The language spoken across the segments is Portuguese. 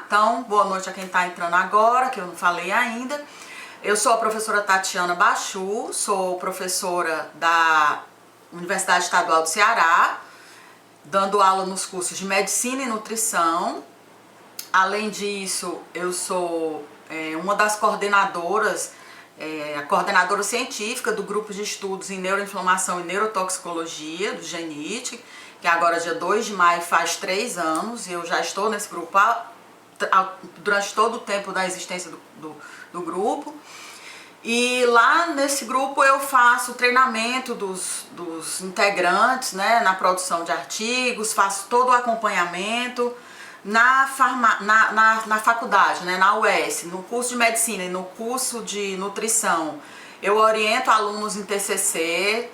Então, boa noite a quem está entrando agora, que eu não falei ainda. Eu sou a professora Tatiana Bachu, sou professora da Universidade Estadual do Ceará, dando aula nos cursos de Medicina e Nutrição. Além disso, eu sou uma das coordenadoras, a coordenadora científica do grupo de estudos em neuroinflamação e neurotoxicologia, do GENIT, que agora dia 2 de maio faz 3 anos, e eu já estou nesse grupo durante todo o tempo da existência do grupo. E lá nesse grupo eu faço treinamento dos integrantes, né, na produção de artigos, faço todo o acompanhamento na faculdade, né, na UES, no curso de medicina e no curso de nutrição. Eu oriento alunos em TCC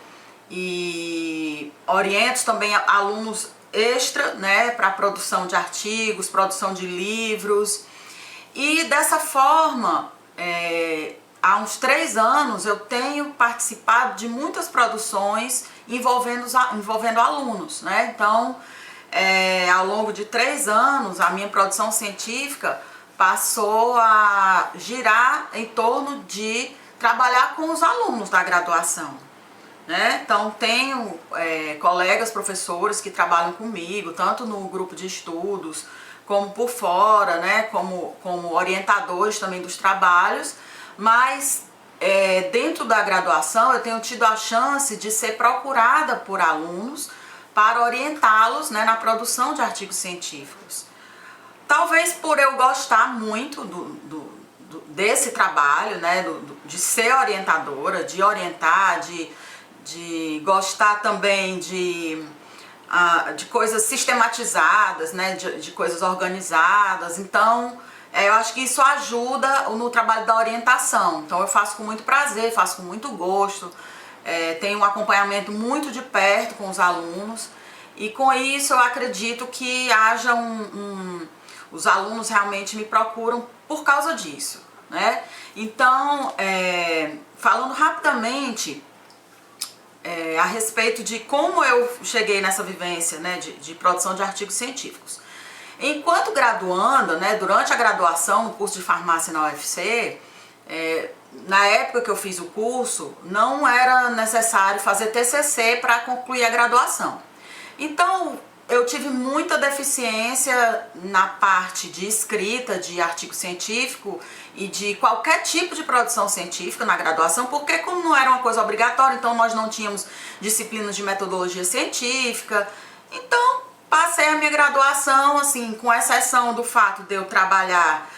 e oriento também alunos extra, né, para produção de artigos, produção de livros. E dessa forma, há uns 3 anos eu tenho participado de muitas produções envolvendo alunos, né? Então, ao longo de 3 anos, a minha produção científica passou a girar em torno de trabalhar com os alunos da graduação, né? Então, tenho colegas professores que trabalham comigo, tanto no grupo de estudos, como por fora, né? Como orientadores também dos trabalhos. Mas dentro da graduação eu tenho tido a chance de ser procurada por alunos para orientá-los, né, na produção de artigos científicos. Talvez por eu gostar muito desse trabalho, né, de ser orientadora, de orientar, de gostar também de coisas sistematizadas, né, de coisas organizadas. Então, eu acho que isso ajuda no trabalho da orientação. Então eu faço com muito prazer, faço com muito gosto, tenho um acompanhamento muito de perto com os alunos, e com isso eu acredito que haja os alunos realmente me procuram por causa disso, né? Então, falando rapidamente a respeito de como eu cheguei nessa vivência, né, de produção de artigos científicos. Enquanto graduanda, né, durante a graduação no curso de farmácia na UFC, na época que eu fiz o curso, não era necessário fazer TCC para concluir a graduação. Então, eu tive muita deficiência na parte de escrita de artigo científico e de qualquer tipo de produção científica na graduação, porque como não era uma coisa obrigatória, então nós não tínhamos disciplinas de metodologia científica. Então, passei a minha graduação, assim, com exceção do fato de eu trabalhar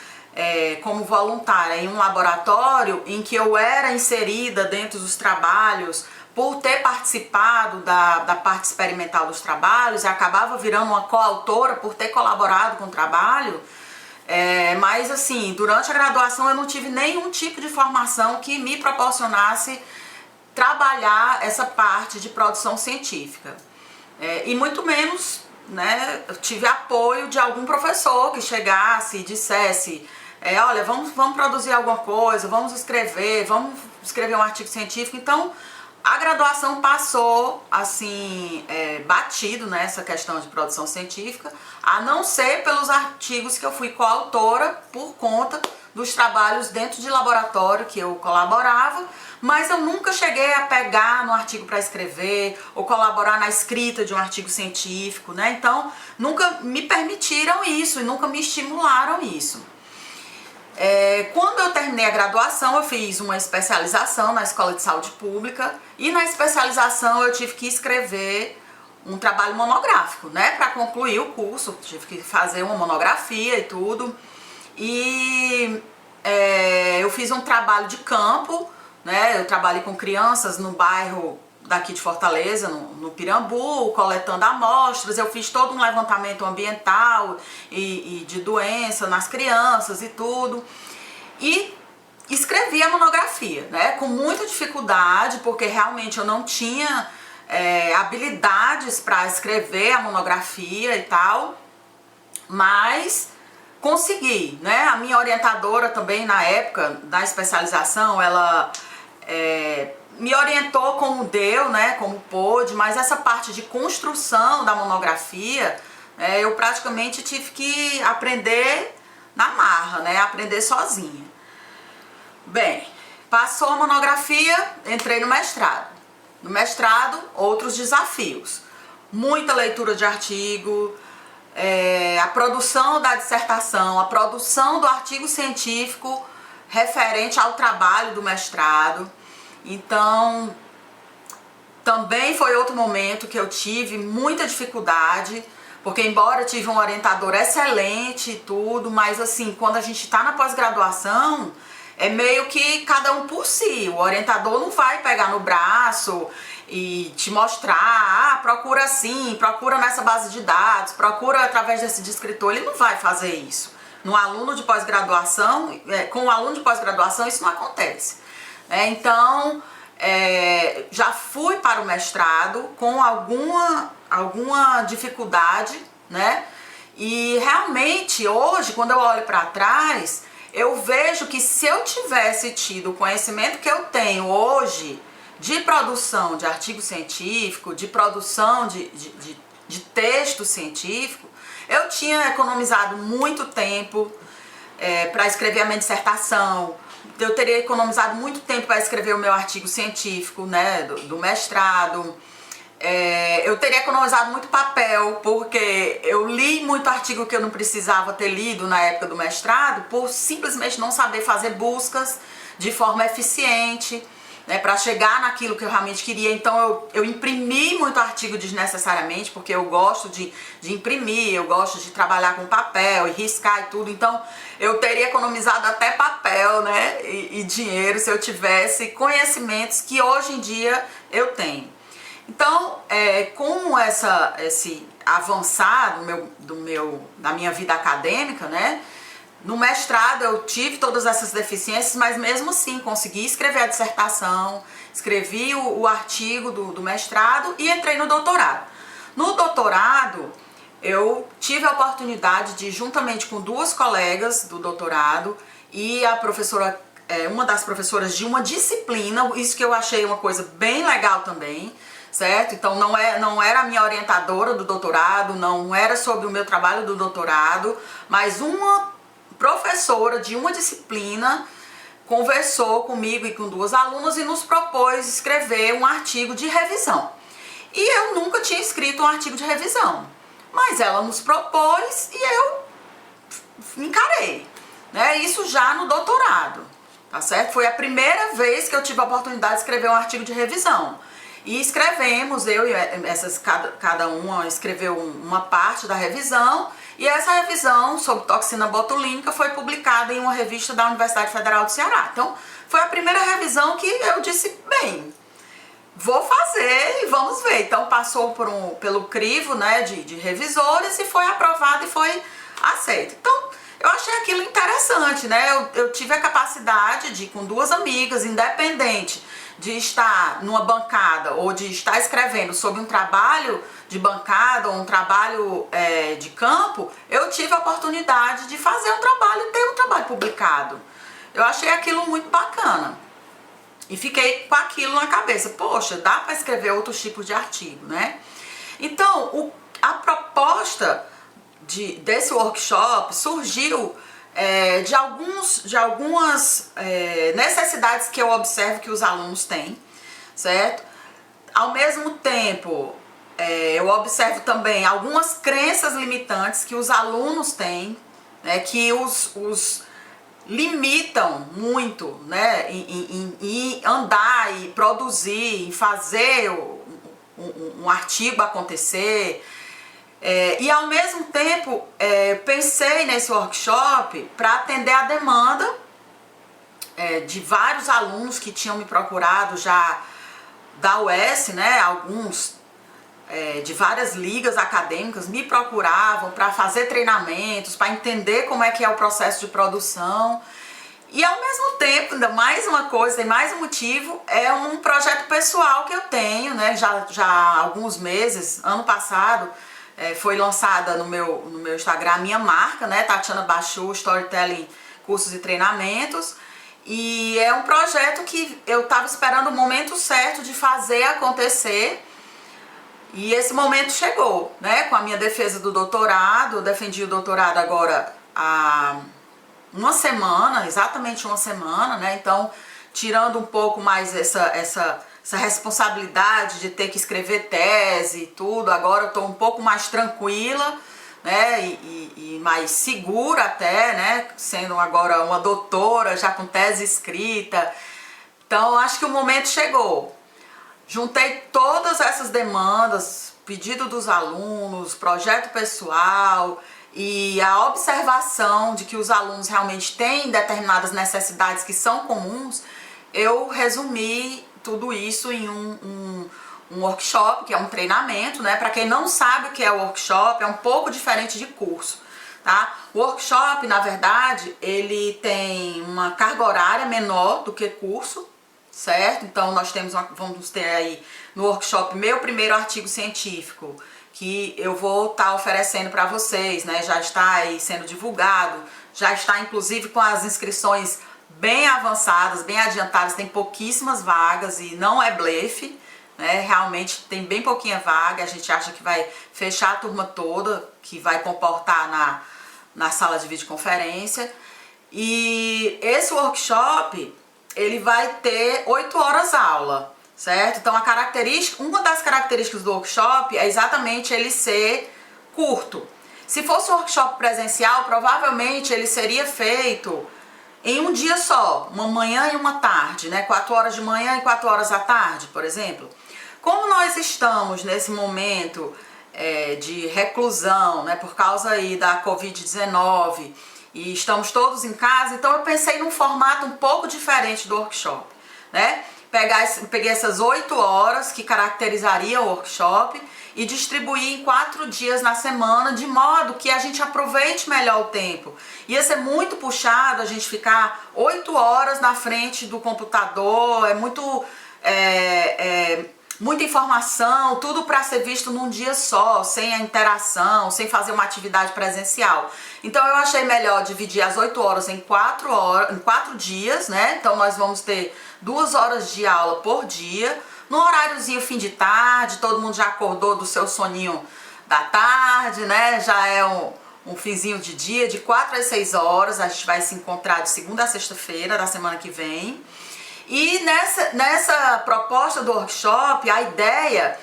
como voluntária em um laboratório em que eu era inserida dentro dos trabalhos por ter participado da parte experimental dos trabalhos e acabava virando uma coautora por ter colaborado com o trabalho. Mas assim, durante a graduação eu não tive nenhum tipo de formação que me proporcionasse trabalhar essa parte de produção científica. E muito menos, né, eu tive apoio de algum professor que chegasse e dissesse: olha, vamos produzir alguma coisa, vamos escrever um artigo científico. Então, a graduação passou assim, batido nessa questão de produção científica, a não ser pelos artigos que eu fui coautora por conta dos trabalhos dentro de laboratório que eu colaborava, mas eu nunca cheguei a pegar no artigo para escrever ou colaborar na escrita de um artigo científico, né? Então, nunca me permitiram isso e nunca me estimularam isso. Quando eu terminei a graduação, eu fiz uma especialização na Escola de Saúde Pública, e na especialização eu tive que escrever um trabalho monográfico, né? Para concluir o curso, tive que fazer uma monografia e tudo. E eu fiz um trabalho de campo, né? Eu trabalhei com crianças no bairro daqui de Fortaleza, no Pirambu, coletando amostras. Eu fiz todo um levantamento ambiental e de doença nas crianças e tudo. E escrevi a monografia, né? Com muita dificuldade, porque realmente eu não tinha habilidades para escrever a monografia e tal, mas consegui, né? A minha orientadora também na época da especialização, ela me orientou como deu, né? Como pôde, mas essa parte de construção da monografia, eu praticamente tive que aprender marra, né? Aprender sozinha. Bem, passou a monografia, entrei no mestrado. No mestrado, outros desafios. Muita leitura de artigo, a produção da dissertação, a produção do artigo científico referente ao trabalho do mestrado. Então, também foi outro momento que eu tive muita dificuldade, porque embora eu tive um orientador excelente e tudo, mas assim, quando a gente está na pós-graduação, é meio que cada um por si. O orientador não vai pegar no braço e te mostrar, procura assim, procura nessa base de dados, procura através desse descritor. Ele não vai fazer isso. No aluno de pós-graduação, com o aluno de pós-graduação isso não acontece. Então, já fui para o mestrado com alguma dificuldade, né? E realmente hoje, quando eu olho para trás, eu vejo que se eu tivesse tido o conhecimento que eu tenho hoje de produção de artigo científico, de produção de texto científico, eu tinha economizado muito tempo para escrever a minha dissertação, eu teria economizado muito tempo para escrever o meu artigo científico, né, do mestrado. Eu teria economizado muito papel, porque eu li muito artigo que eu não precisava ter lido na época do mestrado, por simplesmente não saber fazer buscas de forma eficiente, né, para chegar naquilo que eu realmente queria. Então eu imprimi muito artigo desnecessariamente, porque eu gosto de imprimir, eu gosto de trabalhar com papel e riscar e tudo. Então eu teria economizado até papel, né, e dinheiro se eu tivesse conhecimentos que hoje em dia eu tenho. Então, com esse avançar da minha vida acadêmica, né, no mestrado eu tive todas essas deficiências, mas mesmo assim consegui escrever a dissertação, escrevi o artigo do mestrado e entrei no doutorado. No doutorado, eu tive a oportunidade de, juntamente com duas colegas do doutorado e a professora, uma das professoras de uma disciplina, isso que eu achei uma coisa bem legal também, certo? Então não era a minha orientadora do doutorado, não era sobre o meu trabalho do doutorado, mas uma professora de uma disciplina conversou comigo e com duas alunas e nos propôs escrever um artigo de revisão. E eu nunca tinha escrito um artigo de revisão, mas ela nos propôs e eu encarei, né? Isso já no doutorado, tá certo? Foi a primeira vez que eu tive a oportunidade de escrever um artigo de revisão. E escrevemos, cada uma escreveu uma parte da revisão, e essa revisão sobre toxina botulínica foi publicada em uma revista da Universidade Federal do Ceará. Então, foi a primeira revisão que eu disse, bem, vou fazer e vamos ver. Então, passou pelo crivo, né, de revisores e foi aprovado e foi aceito. Então, eu achei aquilo interessante, né? Eu tive a capacidade de, com duas amigas, independente de estar numa bancada ou de estar escrevendo sobre um trabalho de bancada ou um trabalho de campo, eu tive a oportunidade de fazer um trabalho, ter um trabalho publicado. Eu achei aquilo muito bacana e fiquei com aquilo na cabeça. Poxa, dá para escrever outros tipos de artigo, né? Então, a proposta desse workshop surgiu de algumas necessidades que eu observo que os alunos têm, certo? Ao mesmo tempo, eu observo também algumas crenças limitantes que os alunos têm, né, que os limitam muito, né, em andar e produzir, em fazer um artigo acontecer. E ao mesmo tempo pensei nesse workshop para atender a demanda de vários alunos que tinham me procurado já da UES, né? Alguns de várias ligas acadêmicas me procuravam para fazer treinamentos, para entender como é que é o processo de produção. E ao mesmo tempo, ainda mais uma coisa, tem mais um motivo, é um projeto pessoal que eu tenho, né? Já há alguns meses, ano passado, foi lançada no meu Instagram a minha marca, né? Tatiana Bachu, Storytelling, Cursos e Treinamentos. E é um projeto que eu estava esperando o momento certo de fazer acontecer. E esse momento chegou, né? Com a minha defesa do doutorado, eu defendi o doutorado agora há uma semana, exatamente uma semana, né? Então, tirando um pouco mais essa responsabilidade de ter que escrever tese e tudo, agora eu tô um pouco mais tranquila, né? E mais segura até, né? Sendo agora uma doutora, já com tese escrita. Então, acho que o momento chegou. Juntei todas essas demandas, pedido dos alunos, projeto pessoal e a observação de que os alunos realmente têm determinadas necessidades que são comuns. Eu resumi tudo isso em um workshop, que é um treinamento, né? Para quem não sabe o que é workshop, é um pouco diferente de curso, tá? O workshop, na verdade, ele tem uma carga horária menor do que curso, certo? Então nós vamos ter aí no workshop meu primeiro artigo científico, que eu vou estar oferecendo para vocês, né? Já está aí sendo divulgado, já está inclusive com as inscrições bem avançadas, bem adiantadas, tem pouquíssimas vagas e não é blefe, né? Realmente tem bem pouquinha vaga, a gente acha que vai fechar a turma toda, que vai comportar na sala de videoconferência. E esse workshop, ele vai ter 8 horas aula, certo? Então uma das características do workshop é exatamente ele ser curto. Se fosse um workshop presencial, provavelmente ele seria feito em um dia só, uma manhã e uma tarde, né? 4 horas de manhã e 4 horas à tarde, por exemplo. Como nós estamos nesse momento de reclusão, né, por causa aí da Covid-19, e estamos todos em casa, então eu pensei num formato um pouco diferente do workshop, né? Peguei essas 8 horas que caracterizariam o workshop e distribuir em 4 dias na semana, de modo que a gente aproveite melhor o tempo. Ia ser muito puxado a gente ficar 8 horas na frente do computador, muita informação, tudo para ser visto num dia só, sem a interação, sem fazer uma atividade presencial. Então eu achei melhor dividir as 8 horas em 4 dias, né? Então nós vamos ter 2 horas de aula por dia, no horáriozinho fim de tarde, todo mundo já acordou do seu soninho da tarde, né? Já é um finzinho de dia, de 4 às 6 horas, a gente vai se encontrar de segunda a sexta-feira da semana que vem. E nessa proposta do workshop, a ideia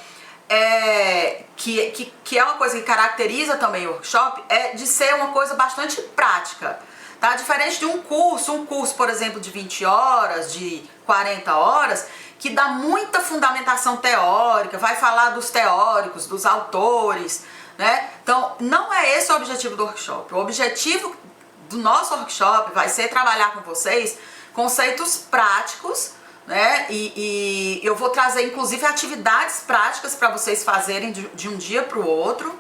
que é uma coisa que caracteriza também o workshop, é de ser uma coisa bastante prática, tá? Diferente de um curso, por exemplo, de 20 horas, de 40 horas, que dá muita fundamentação teórica, vai falar dos teóricos, dos autores, né? Então, não é esse o objetivo do workshop. O objetivo do nosso workshop vai ser trabalhar com vocês conceitos práticos, né? E eu vou trazer inclusive atividades práticas para vocês fazerem de um dia para o outro,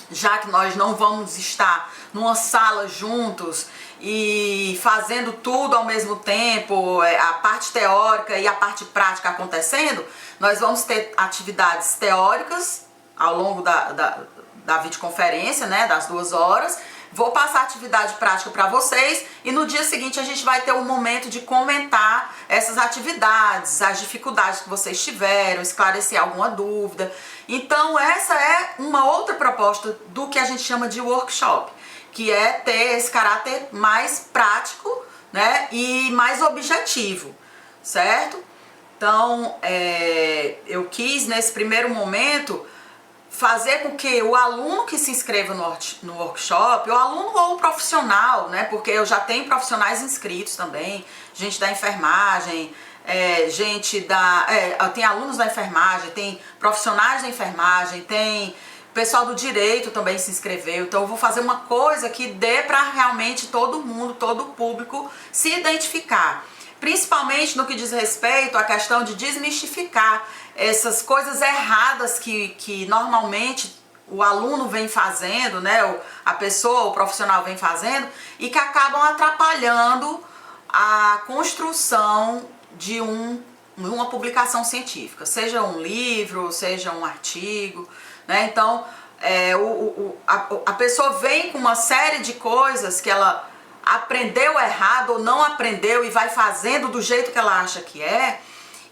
já que nós não vamos estar numa sala juntos e fazendo tudo ao mesmo tempo, a parte teórica e a parte prática acontecendo. Nós vamos ter atividades teóricas ao longo da videoconferência, né, das 2 horas. Vou passar a atividade prática para vocês e no dia seguinte a gente vai ter um momento de comentar essas atividades, as dificuldades que vocês tiveram, esclarecer alguma dúvida. Então essa é uma outra proposta do que a gente chama de workshop, que é ter esse caráter mais prático, né, e mais objetivo, certo? Então eu quis nesse primeiro momento fazer com que o aluno que se inscreva no workshop, o aluno ou o profissional, né, porque eu já tenho profissionais inscritos também, gente da enfermagem, tem alunos da enfermagem, tem profissionais da enfermagem, tem pessoal do direito também se inscreveu. Então eu vou fazer uma coisa que dê para realmente todo mundo, todo o público se identificar. Principalmente no que diz respeito à questão de desmistificar essas coisas erradas que normalmente o aluno vem fazendo, né, a pessoa, o profissional vem fazendo, e que acabam atrapalhando a construção de uma publicação científica, seja um livro, seja um artigo, né? Então a pessoa vem com uma série de coisas que ela aprendeu errado ou não aprendeu e vai fazendo do jeito que ela acha que é,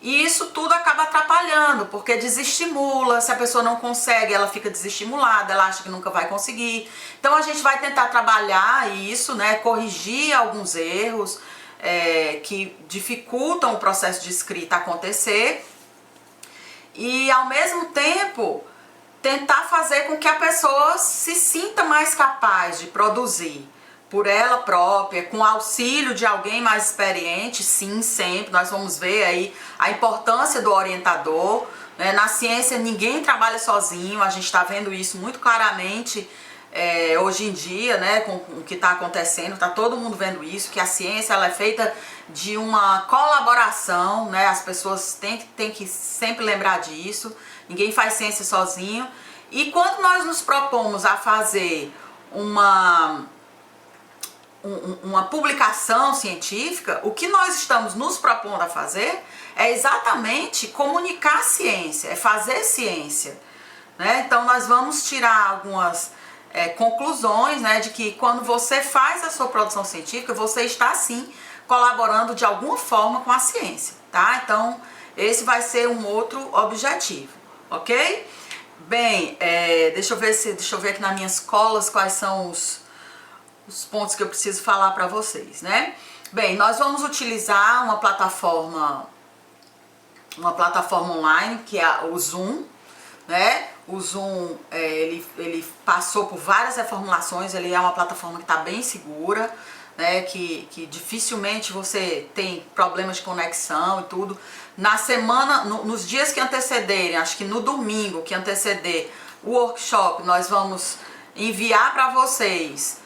E isso tudo acaba atrapalhando, porque desestimula. Se a pessoa não consegue, ela fica desestimulada, ela acha que nunca vai conseguir. Então a gente vai tentar trabalhar isso, né, corrigir alguns erros que dificultam o processo de escrita acontecer, e ao mesmo tempo tentar fazer com que a pessoa se sinta mais capaz de produzir por ela própria, com auxílio de alguém mais experiente. Sim, sempre. Nós vamos ver aí a importância do orientador, né? Na ciência ninguém trabalha sozinho, a gente está vendo isso muito claramente hoje em dia, né, com o que está acontecendo. Está todo mundo vendo isso, que a ciência ela é feita de uma colaboração, né? As pessoas têm que sempre lembrar disso. Ninguém faz ciência sozinho. E quando nós nos propomos a fazer uma publicação científica, o que nós estamos nos propondo a fazer é exatamente comunicar a ciência, é fazer ciência, né? Então nós vamos tirar algumas conclusões, né, de que quando você faz a sua produção científica, você está sim colaborando de alguma forma com a ciência, tá? Então esse vai ser um outro objetivo, ok? Bem, deixa eu ver aqui nas minhas colas quais são os pontos que eu preciso falar para vocês, né? Bem, nós vamos utilizar uma plataforma online, que é o Zoom, né? O Zoom, ele passou por várias reformulações, ele é uma plataforma que está bem segura, né? Que dificilmente você tem problemas de conexão e tudo. Na semana, nos dias que antecederem, acho que no domingo que anteceder o workshop, nós vamos enviar para vocês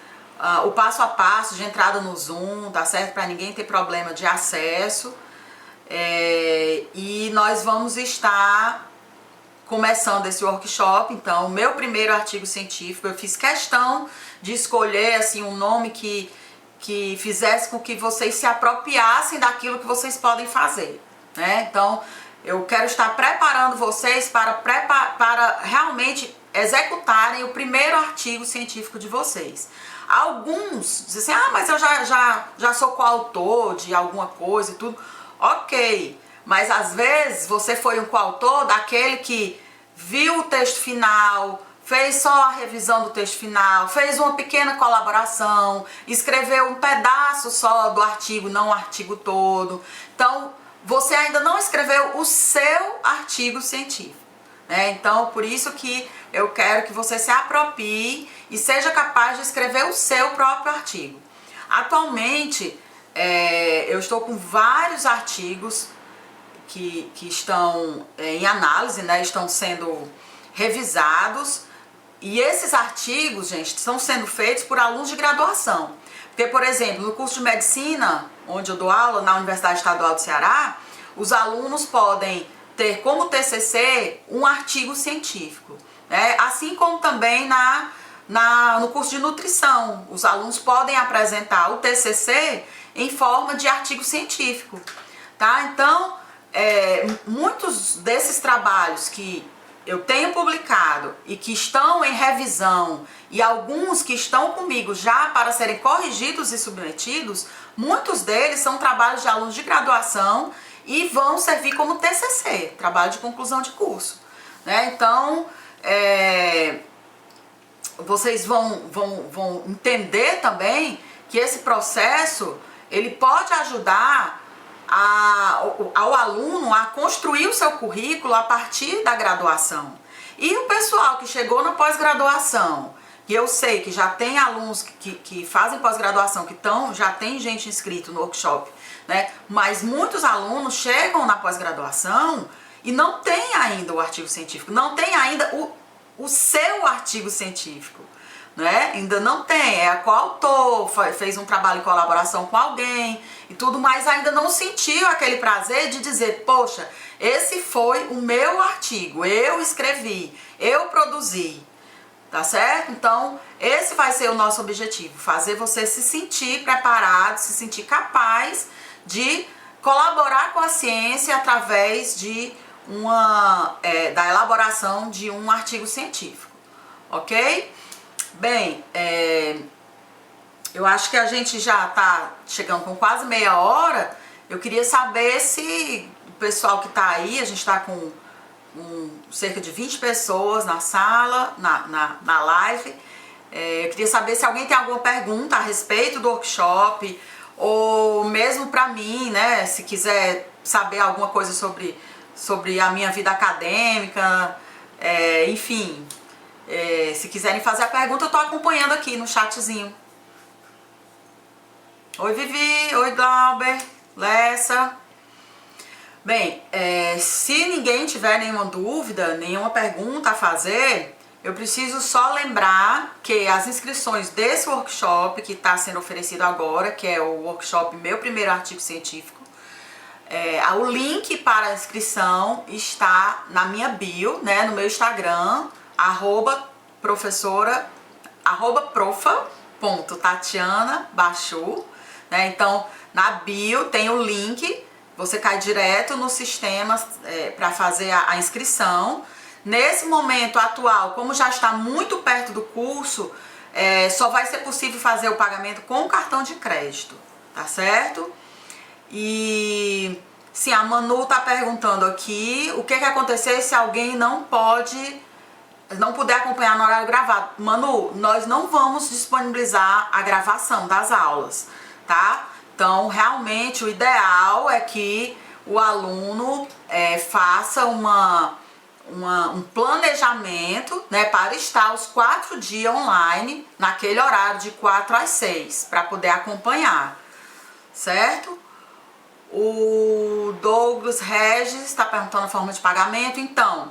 o passo a passo de entrada no Zoom, tá certo? Para ninguém ter problema de acesso. E nós vamos estar começando esse workshop. Então, o meu primeiro artigo científico, eu fiz questão de escolher assim um nome que fizesse com que vocês se apropriassem daquilo que vocês podem fazer, né? Então, eu quero estar preparando vocês para realmente executarem o primeiro artigo científico de vocês. Alguns dizem assim, mas eu já sou coautor de alguma coisa e tudo. Ok, mas às vezes você foi um coautor daquele que viu o texto final, fez só a revisão do texto final, fez uma pequena colaboração, escreveu um pedaço só do artigo, não o artigo todo. Então, você ainda não escreveu o seu artigo científico, né? Então, por isso que eu quero que você se aproprie e seja capaz de escrever o seu próprio artigo. Atualmente, eu estou com vários artigos que estão em análise, né? Estão sendo revisados. E esses artigos, gente, estão sendo feitos por alunos de graduação. Porque, por exemplo, no curso de medicina, onde eu dou aula, na Universidade Estadual do Ceará, os alunos podem ter como TCC um artigo científico, né? Assim como também no curso de nutrição, os alunos podem apresentar o TCC em forma de artigo científico, tá? Então, muitos desses trabalhos que eu tenho publicado e que estão em revisão, e alguns que estão comigo já para serem corrigidos e submetidos, muitos deles são trabalhos de alunos de graduação e vão servir como TCC, trabalho de conclusão de curso, né? Então, vocês vão entender também que esse processo, ele pode ajudar ao aluno a construir o seu currículo a partir da graduação. E o pessoal que chegou na pós-graduação, que eu sei que já tem alunos que fazem pós-graduação, já tem gente inscrito no workshop, né? Mas muitos alunos chegam na pós-graduação e não tem ainda o artigo científico, não tem ainda o seu artigo científico, né? Ainda não tem, é coautor, fez um trabalho em colaboração com alguém e tudo, mas ainda não sentiu aquele prazer de dizer, poxa, esse foi o meu artigo, eu escrevi, eu produzi, tá certo? Então, esse vai ser o nosso objetivo, fazer você se sentir preparado, se sentir capaz de colaborar com a ciência através de da elaboração de um artigo científico, ok? Bem, eu acho que a gente já está chegando com quase meia hora. Eu queria saber se pessoal que tá aí, a gente tá com cerca de 20 pessoas na sala, na live. Eu queria saber se alguém tem alguma pergunta a respeito do workshop, ou mesmo para mim, né, se quiser saber alguma coisa sobre a minha vida acadêmica, enfim, se quiserem fazer a pergunta, eu tô acompanhando aqui no chatzinho. Oi Vivi, oi Glauber, Lessa. Bem, se ninguém tiver nenhuma dúvida, nenhuma pergunta a fazer, eu preciso só lembrar que as inscrições desse workshop que está sendo oferecido agora, que é o workshop Meu Primeiro Artigo Científico, o link para a inscrição está na minha bio, né, no meu Instagram, profa.tatiana_bachu, né, então na bio tem o link, você cai direto no sistema para fazer a inscrição. Nesse momento atual, como já está muito perto do curso, só vai ser possível fazer o pagamento com cartão de crédito, tá certo? E sim, a Manu tá perguntando aqui o que acontecer se alguém não puder acompanhar no horário gravado. Manu, nós não vamos disponibilizar a gravação das aulas, tá? Então, realmente, o ideal é que o aluno faça um planejamento, né, para estar os 4 dias online, naquele horário de 4 às 6, para poder acompanhar, certo? O Douglas Regis está perguntando a forma de pagamento. Então,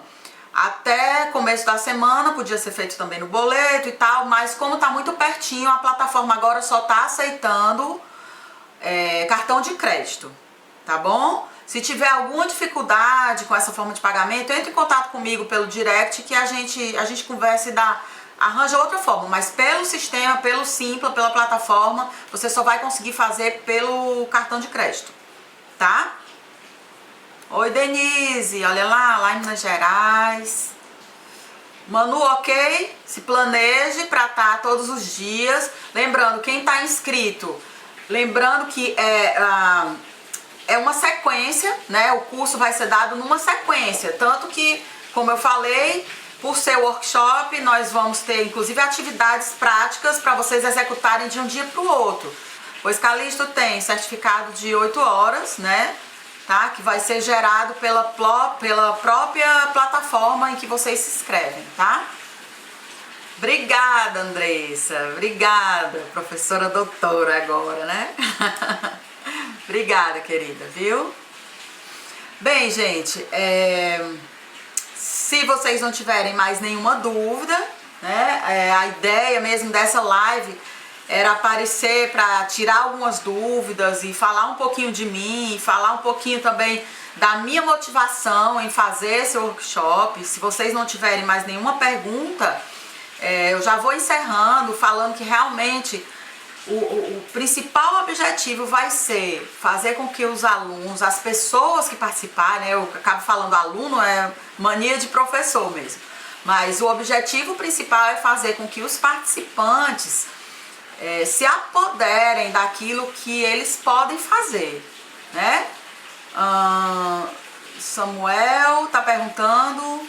até começo da semana podia ser feito também no boleto e tal, mas como está muito pertinho, a plataforma agora só está aceitando cartão de crédito, tá bom? Se tiver alguma dificuldade com essa forma de pagamento, entre em contato comigo pelo direct que a gente conversa e arranja outra forma, mas pelo sistema, pelo Simpla, pela plataforma, você só vai conseguir fazer pelo cartão de crédito, tá? Oi Denise, olha lá em Minas Gerais. Manu, ok? Se planeje para estar todos os dias. Lembrando, quem está inscrito, lembrando que é uma sequência, né? O curso vai ser dado numa sequência, tanto que, como eu falei, por ser workshop, nós vamos ter inclusive atividades práticas para vocês executarem de um dia para o outro. Pois Calixto tem certificado de 8 horas, né? Tá? Que vai ser gerado pela própria plataforma em que vocês se inscrevem, tá? Obrigada, Andressa. Obrigada, professora doutora agora, né? Obrigada, querida, viu? Bem, gente, se vocês não tiverem mais nenhuma dúvida, né? A ideia mesmo dessa live era aparecer para tirar algumas dúvidas e falar um pouquinho de mim, falar um pouquinho também da minha motivação em fazer esse workshop. Se vocês não tiverem mais nenhuma pergunta, eu já vou encerrando, falando que realmente o principal objetivo vai ser fazer com que os alunos, as pessoas que participarem, eu acabo falando aluno, é mania de professor mesmo, mas o objetivo principal é fazer com que os participantes se apoderem daquilo que eles podem fazer, né? Samuel tá perguntando,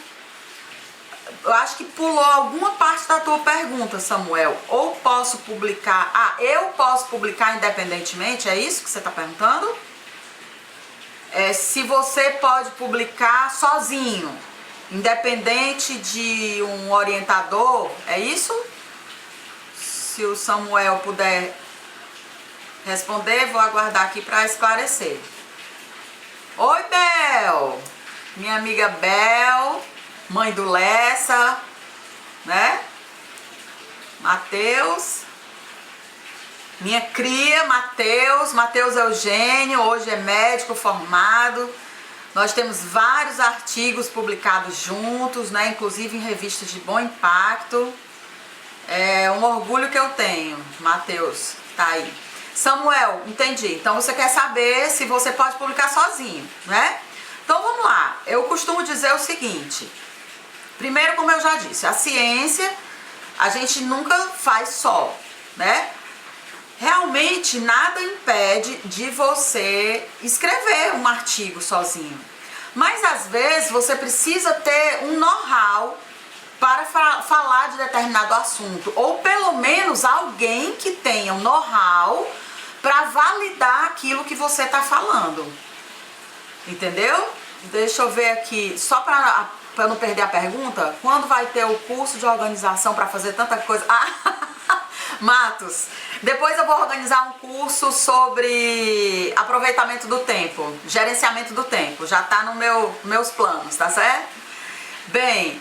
eu acho que pulou alguma parte da tua pergunta, Samuel. Ou posso publicar, eu posso publicar independentemente, é isso que você tá perguntando? Se você pode publicar sozinho, independente de um orientador, é isso? Se o Samuel puder responder, vou aguardar aqui para esclarecer. Oi, Bel! Minha amiga Bel, mãe do Lessa, né? Matheus. Minha cria, Matheus Eugênio, hoje é médico formado. Nós temos vários artigos publicados juntos, né? Inclusive em revistas de bom impacto. É um orgulho que eu tenho, Matheus, tá aí. Samuel, entendi. Então você quer saber se você pode publicar sozinho, né? Então vamos lá. Eu costumo dizer o seguinte. Primeiro, como eu já disse, a ciência a gente nunca faz só, né? realmente nada impede de você escrever um artigo sozinho. Mas às vezes você precisa ter um know-how para falar de determinado assunto, ou pelo menos alguém que tenha um know-how para validar aquilo que você está falando. Entendeu? Deixa eu ver aqui, só para não perder a pergunta, quando vai ter o curso de organização para fazer tanta coisa? Matos, depois eu vou organizar um curso sobre aproveitamento do tempo, gerenciamento do tempo, já tá no meus planos, tá certo? Bem,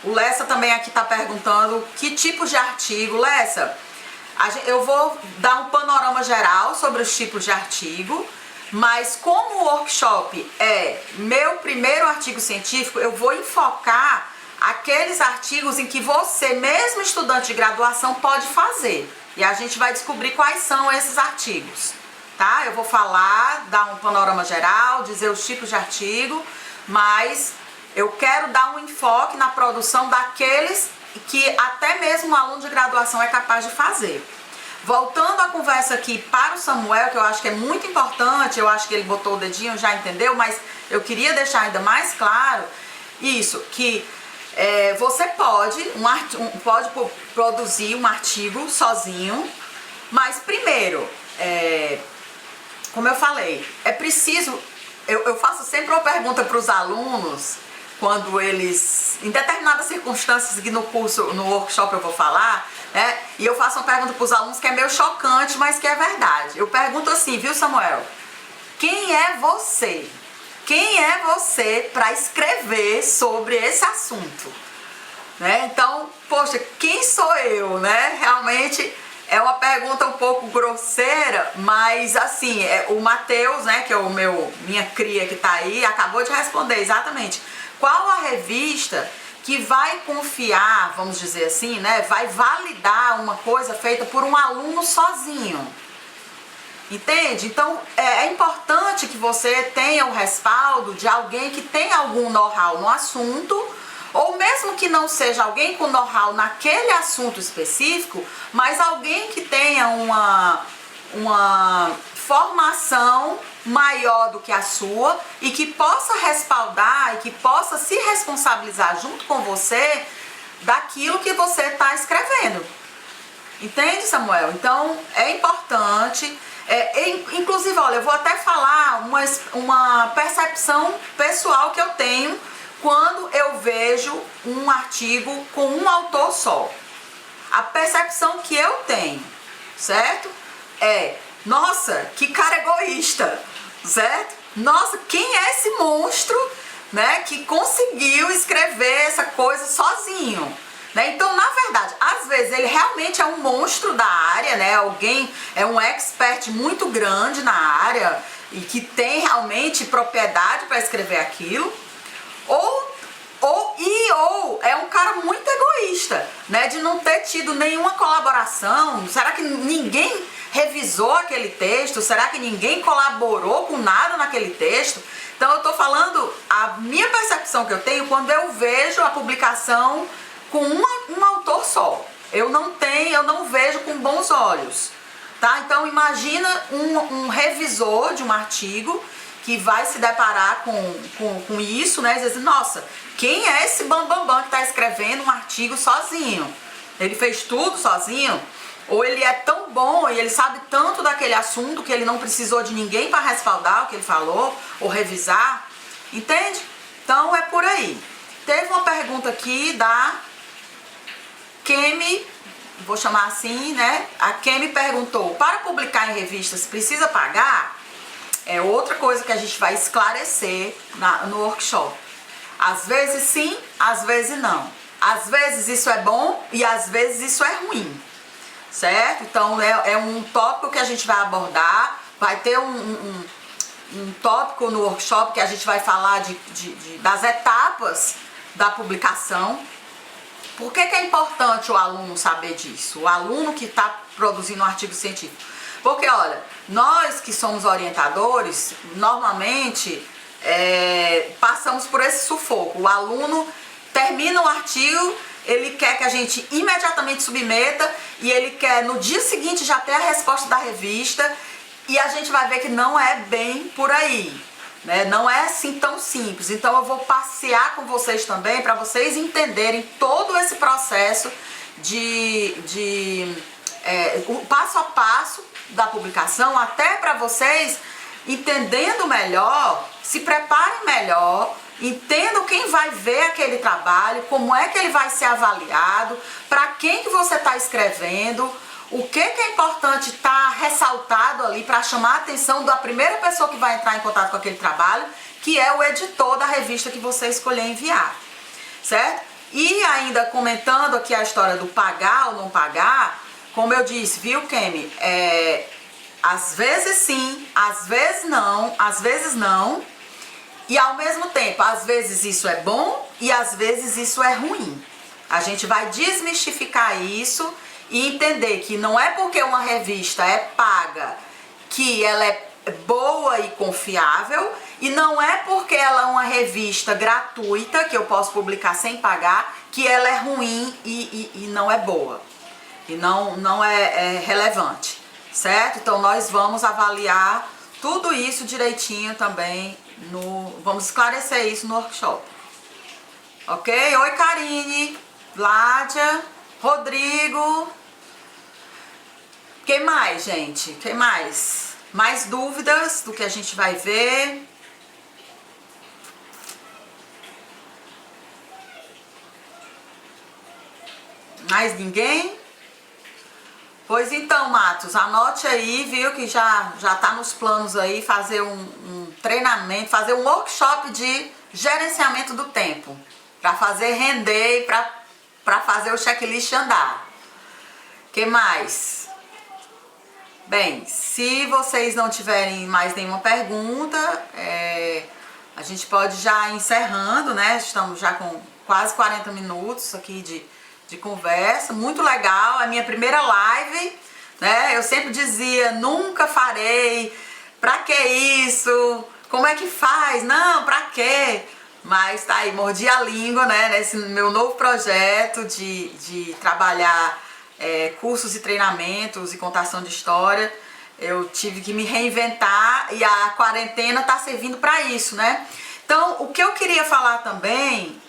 o Lessa também aqui tá perguntando que tipo de artigo. Lessa, eu vou dar um panorama geral sobre os tipos de artigo, mas como o workshop é meu primeiro artigo científico, eu vou enfocar aqueles artigos em que você, mesmo estudante de graduação, pode fazer. E a gente vai descobrir quais são esses artigos, tá? Eu vou falar, dar um panorama geral, dizer os tipos de artigo, mas eu quero dar um enfoque na produção daqueles que até mesmo um aluno de graduação é capaz de fazer. Voltando a conversa aqui para o Samuel, que eu acho que é muito importante, eu acho que ele botou o dedinho, já entendeu, mas eu queria deixar ainda mais claro isso, que você pode produzir um artigo sozinho, mas primeiro, como eu falei, é preciso, eu faço sempre uma pergunta para os alunos, quando eles, em determinadas circunstâncias que no curso, no workshop eu vou falar, né, e eu faço uma pergunta para os alunos que é meio chocante, mas que é verdade. Eu pergunto assim, viu, Samuel? Quem é você? Quem é você para escrever sobre esse assunto? Né? Então, poxa, quem sou eu, né? Realmente é uma pergunta um pouco grosseira, mas assim, o Matheus, né, que é minha cria que tá aí, acabou de responder exatamente. Qual a revista que vai confiar, vamos dizer assim, né, vai validar uma coisa feita por um aluno sozinho? Entende? Então é importante que você tenha o respaldo de alguém que tem algum know-how no assunto, ou mesmo que não seja alguém com know-how naquele assunto específico, mas alguém que tenha uma formação maior do que a sua e que possa respaldar e que possa se responsabilizar junto com você daquilo que você está escrevendo. Entende, Samuel? Então é importante. Inclusive, olha, eu vou até falar uma percepção pessoal que eu tenho quando eu vejo um artigo com um autor só. A percepção que eu tenho, certo? Nossa, que cara egoísta, certo? Nossa, quem é esse monstro, né, que conseguiu escrever essa coisa sozinho? Né? Então, na verdade, às vezes ele realmente é um monstro da área, né? Alguém é um expert muito grande na área e que tem realmente propriedade para escrever aquilo, ou é um cara muito egoísta, né? De não ter tido nenhuma colaboração. Será que ninguém revisou aquele texto? Será que ninguém colaborou com nada naquele texto? Então eu tô falando a minha percepção que eu tenho quando eu vejo a publicação com um autor só. Eu não vejo com bons olhos, tá? Então imagina um revisor de um artigo que vai se deparar com isso, né? E dizer, nossa, quem é esse bambambam que está escrevendo um artigo sozinho? Ele fez tudo sozinho? Ou ele é tão bom e ele sabe tanto daquele assunto que ele não precisou de ninguém para respaldar o que ele falou ou revisar? Entende? Então é por aí. Teve uma pergunta aqui da Kemi, vou chamar assim, né? A Kemi perguntou, para publicar em revistas precisa pagar? É outra coisa que a gente vai esclarecer no workshop. Às vezes sim, às vezes não. Às vezes isso é bom e às vezes isso é ruim, certo? Então é um tópico que a gente vai abordar. Vai ter um tópico no workshop que a gente vai falar das etapas da publicação. Por que é importante o aluno saber disso? O aluno que está produzindo um artigo científico. Porque, olha, nós que somos orientadores, normalmente passamos por esse sufoco. O aluno termina o artigo ele quer que a gente imediatamente submeta e ele quer no dia seguinte já ter a resposta da revista, e a gente vai ver que não é bem por aí, né? Não é assim tão simples. Então eu vou passear com vocês também para vocês entenderem todo esse processo o passo a passo da publicação, até para vocês entendendo melhor, se preparem melhor, entendam quem vai ver aquele trabalho, como é que ele vai ser avaliado, para quem que você está escrevendo, o que é importante estar ressaltado ali para chamar a atenção da primeira pessoa que vai entrar em contato com aquele trabalho, que é o editor da revista que você escolher enviar, certo? E ainda comentando aqui a história do pagar ou não pagar, como eu disse, viu, Kemi? Às vezes sim, às vezes não, e ao mesmo tempo, às vezes isso é bom e às vezes isso é ruim. A gente vai desmistificar isso e entender que não é porque uma revista é paga que ela é boa e confiável, e não é porque ela é uma revista gratuita, que eu posso publicar sem pagar, que ela é ruim e não é boa, e não é relevante, certo? Então nós vamos avaliar tudo isso direitinho também, vamos esclarecer isso no workshop, ok? Oi, Karine, Vládia, Rodrigo. Quem mais, gente? Quem mais? Mais dúvidas do que a gente vai ver? Mais ninguém? Pois então, Matos, anote aí, viu, que já tá nos planos aí fazer um treinamento, fazer um workshop de gerenciamento do tempo, para fazer render e para fazer o checklist andar. Que mais? Bem, se vocês não tiverem mais nenhuma pergunta, a gente pode já ir encerrando, né? Estamos já com quase 40 minutos aqui de conversa, muito legal, a minha primeira live, né? Eu sempre dizia, nunca farei, pra que isso? Como é que faz? Não, pra quê? Mas tá aí, mordi a língua, né? Nesse meu novo projeto de trabalhar cursos e treinamentos e contação de história. Eu tive que me reinventar e a quarentena tá servindo para isso, né? Então, o que eu queria falar também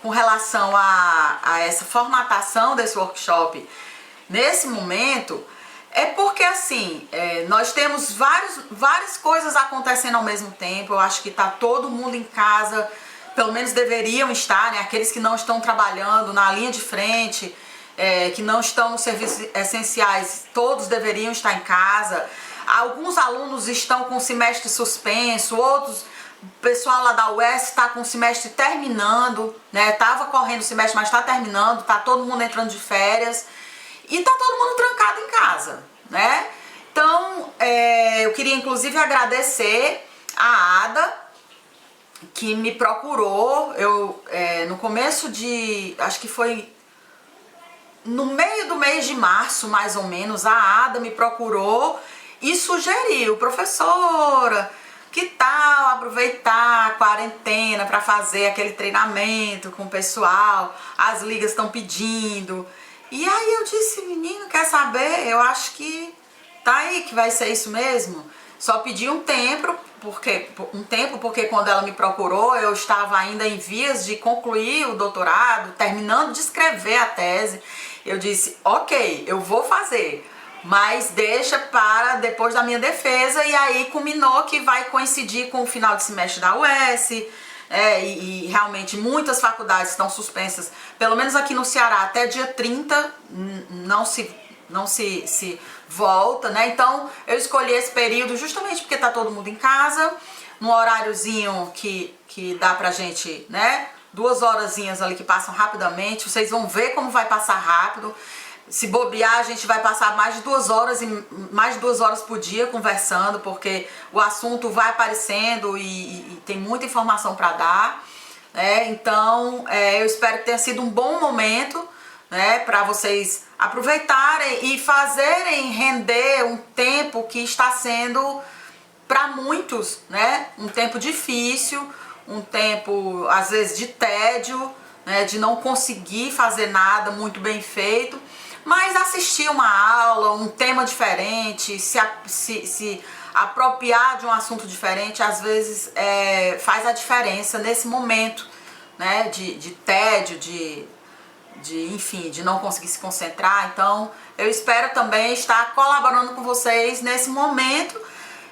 com relação a essa formatação desse workshop nesse momento é porque assim, nós temos várias coisas acontecendo ao mesmo tempo. Eu acho que tá todo mundo em casa, pelo menos deveriam estar, né? Aqueles que não estão trabalhando na linha de frente, que não estão nos serviços essenciais, todos deveriam estar em casa. Alguns alunos estão com o semestre suspenso, outros, o pessoal lá da UES está com o semestre terminando, né? Tava correndo o semestre, mas está terminando, tá todo mundo entrando de férias e tá todo mundo trancado em casa, né? Então, eu queria inclusive agradecer a Ada, que me procurou. No começo acho que foi no meio do mês de março, mais ou menos, a Ada me procurou e sugeriu: professora, que tal aproveitar a quarentena para fazer aquele treinamento com o pessoal? As ligas estão pedindo. E aí eu disse: menino, quer saber? Eu acho que tá aí, que vai ser isso mesmo. Só pedi um tempo, porque quando ela me procurou, eu estava ainda em vias de concluir o doutorado, terminando de escrever a tese. Eu disse: ok, eu vou fazer, mas deixa para depois da minha defesa. E aí culminou que vai coincidir com o final de semestre da UES, e realmente muitas faculdades estão suspensas, pelo menos aqui no Ceará, até dia 30, não se volta, né? Então eu escolhi esse período justamente porque tá todo mundo em casa, num horáriozinho que dá pra gente, né? 2 horazinhas ali que passam rapidamente. Vocês vão ver como vai passar rápido. Se bobear, a gente vai passar mais de 2 horas e mais de 2 horas por dia conversando, porque o assunto vai aparecendo e tem muita informação para dar, né? Então, eu espero que tenha sido um bom momento, né, para vocês aproveitarem e fazerem render um tempo que está sendo para muitos, né, um tempo difícil, um tempo às vezes de tédio, né, de não conseguir fazer nada muito bem feito, mas assistir uma aula, um tema diferente, se apropriar de um assunto diferente, às vezes faz a diferença nesse momento, né, de tédio, enfim, de não conseguir se concentrar. Então, eu espero também estar colaborando com vocês nesse momento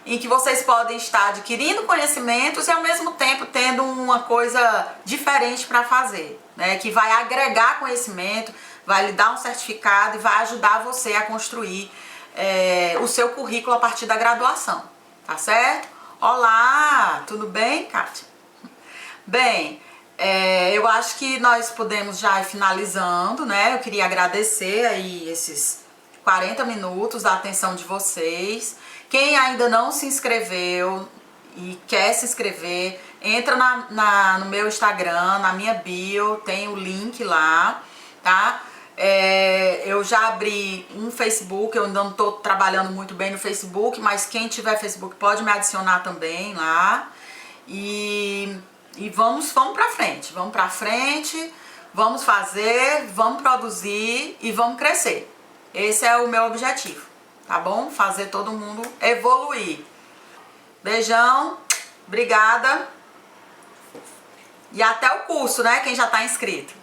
em que vocês podem estar adquirindo conhecimentos e ao mesmo tempo tendo uma coisa diferente para fazer, né, que vai agregar conhecimento, vai lhe dar um certificado e vai ajudar você a construir o seu currículo a partir da graduação, tá certo? Olá, tudo bem, Kátia? Bem, eu acho que nós podemos já ir finalizando, né? Eu queria agradecer aí esses 40 minutos da atenção de vocês. Quem ainda não se inscreveu e quer se inscrever, entra no meu Instagram, na minha bio, tem o link lá, tá? Eu já abri um Facebook, eu ainda não estou trabalhando muito bem no Facebook, mas quem tiver Facebook pode me adicionar também lá. E vamos pra frente, vamos fazer, vamos produzir e vamos crescer. Esse é o meu objetivo, tá bom? Fazer todo mundo evoluir. Beijão, obrigada. E até o curso, né? Quem já tá inscrito.